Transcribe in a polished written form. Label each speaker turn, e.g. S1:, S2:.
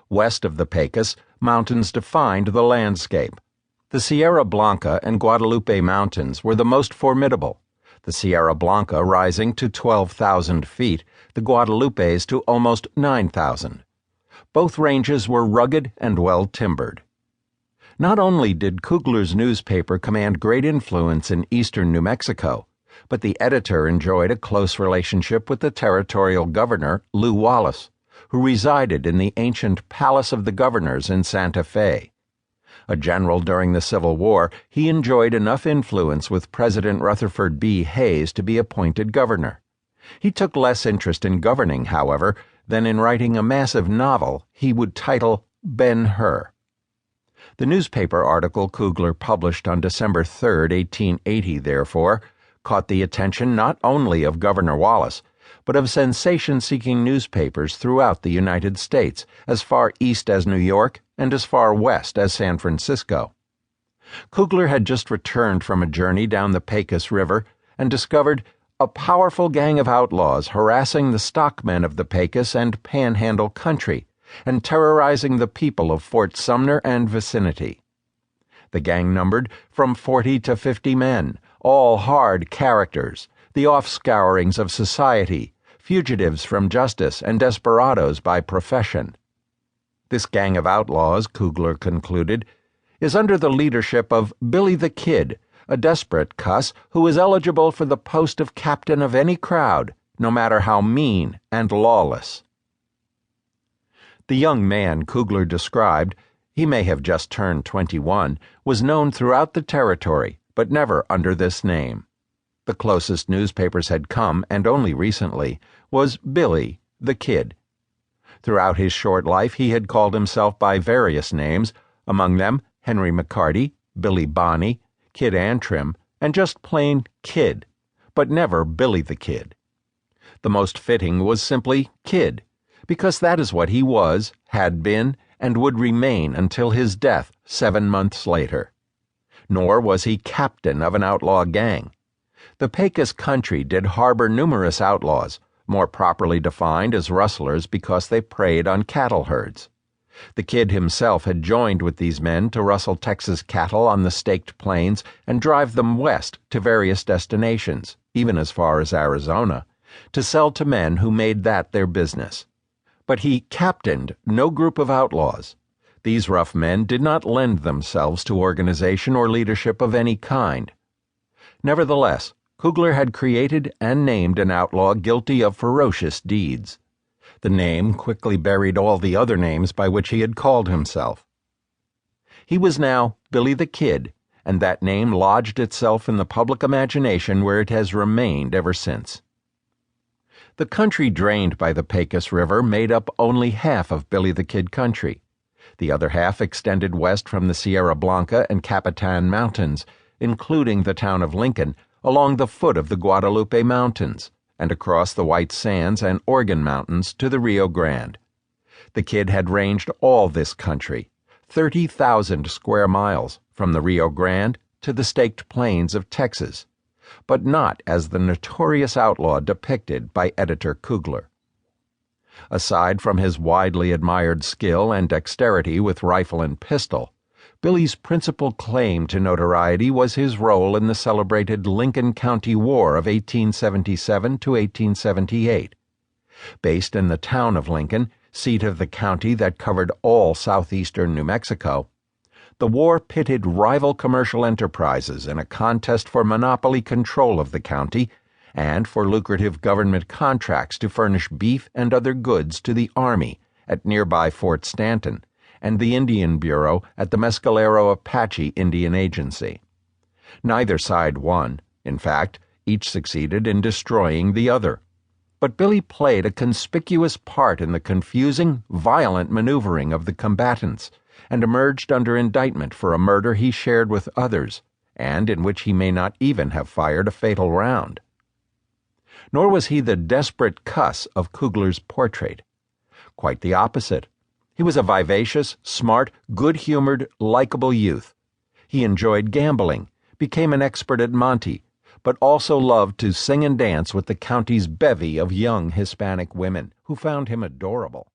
S1: West of the Pecos, mountains defined the landscape. The Sierra Blanca and Guadalupe Mountains were the most formidable, the Sierra Blanca rising to 12,000 feet, the Guadalupes to almost 9,000. Both ranges were rugged and well timbered. Not only did Kugler's newspaper command great influence in eastern New Mexico, but the editor enjoyed a close relationship with the territorial governor, Lew Wallace, who resided in the ancient Palace of the Governors in Santa Fe. A general during the Civil War, he enjoyed enough influence with President Rutherford B. Hayes to be appointed governor. He took less interest in governing, however, than in writing a massive novel he would title Ben-Hur. The newspaper article Kugler published on December 3, 1880, therefore, caught the attention not only of Governor Wallace, but of sensation-seeking newspapers throughout the United States, as far east as New York and as far west as San Francisco. Kugler had just returned from a journey down the Pecos River and discovered a powerful gang of outlaws harassing the stockmen of the Pecos and Panhandle country and terrorizing the people of Fort Sumner and vicinity. The gang numbered from 40 to 50 men, all hard characters, the offscourings of society, fugitives from justice, and desperadoes by profession. This gang of outlaws, Kugler concluded, is under the leadership of Billy the Kid, a desperate cuss who is eligible for the post of captain of any crowd, no matter how mean and lawless. The young man Kugler described, he may have just turned 21, was known throughout the territory, but never under this name. The closest newspapers had come, and only recently, was Billy the Kid. Throughout his short life he had called himself by various names, among them Henry McCarty, Billy Bonney, Kid Antrim, and just plain Kid, but never Billy the Kid. The most fitting was simply Kid, because that is what he was, had been, and would remain until his death 7 months later. Nor was he captain of an outlaw gang. The Pecos country did harbor numerous outlaws, more properly defined as rustlers because they preyed on cattle herds. The Kid himself had joined with these men to rustle Texas cattle on the Staked Plains and drive them west to various destinations, even as far as Arizona, to sell to men who made that their business. But he captained no group of outlaws. These rough men did not lend themselves to organization or leadership of any kind. Nevertheless, Kugler had created and named an outlaw guilty of ferocious deeds. The name quickly buried all the other names by which he had called himself. He was now Billy the Kid, and that name lodged itself in the public imagination where it has remained ever since. The country drained by the Pecos River made up only half of Billy the Kid country. The other half extended west from the Sierra Blanca and Capitan Mountains, including the town of Lincoln, along the foot of the Guadalupe Mountains, and across the White Sands and Organ Mountains to the Rio Grande. The Kid had ranged all this country, 30,000 square miles, from the Rio Grande to the Staked Plains of Texas, but not as the notorious outlaw depicted by editor Kugler. Aside from his widely admired skill and dexterity with rifle and pistol, Billy's principal claim to notoriety was his role in the celebrated Lincoln County War of 1877 to 1878. Based in the town of Lincoln, seat of the county that covered all southeastern New Mexico, the war pitted rival commercial enterprises in a contest for monopoly control of the county and for lucrative government contracts to furnish beef and other goods to the Army at nearby Fort Stanton and the Indian Bureau at the Mescalero Apache Indian Agency. Neither side won. In fact, each succeeded in destroying the other. But Billy played a conspicuous part in the confusing, violent maneuvering of the combatants, and emerged under indictment for a murder he shared with others, and in which he may not even have fired a fatal round. Nor was he the desperate cuss of Kugler's portrait. Quite the opposite. He was a vivacious, smart, good-humored, likable youth. He enjoyed gambling, became an expert at Monte, but also loved to sing and dance with the county's bevy of young Hispanic women, who found him adorable.